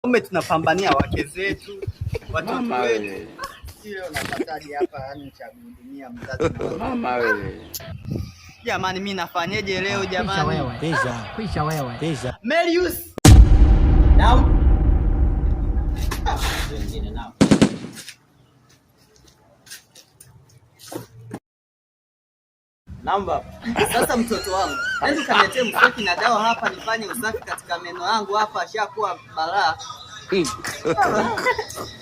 Kumbe tunapambania wake zetu, watoto wetu. Sio napataje hapa yani cha kuhudumia mzazi na mama wewe. Jamani mimi nafanyeje leo jamani? Kwisha wewe. Melius. Now. Wengine nao. Namba. Sasa mtoto wangu, hebu kaniletee mswaki na dawa hapa nifanye usafi katika meno yangu hapa ashakuwa balaa.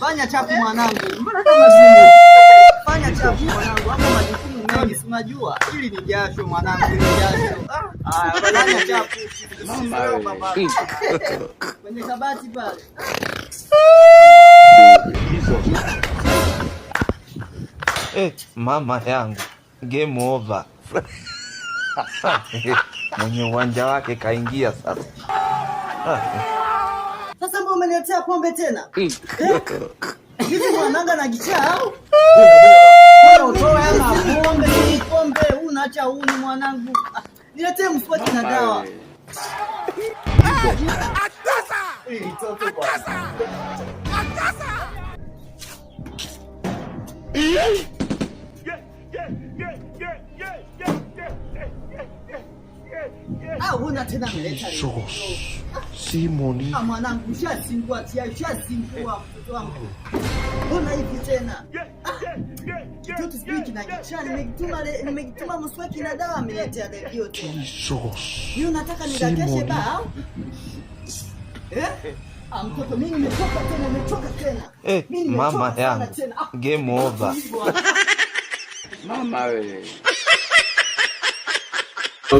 Fanya chapu mwanangu. Mbona kama zini? Fanya chapu mwanangu. Hapa majukumu mengi si unajua. Hili ni jasho mwanangu, ni jasho. Fanya chapu. Mama. Kwenye kabati pale. Mama yangu. Game over. Mwenye uwanja wake kaingia sasa. Sasa mbona umeniletea pombe tena? Hivi mwananga na gichaa au? Wewe utoe hapa pombe unaacha uni mwanangu. Niletee mswaki na dawa. Atasa! Atasa! Una tena mleta leo. Simoni. Mwanangu ushasingua mtoto wangu. Mbona hivi tena? Kitu speak na kichani nimekituma mswaki na dawa ameletea leo tena. Yeye unataka nidakeshe ba? Mtoto mimi nimechoka tena. Mama yangu. Game over. Mama wewe.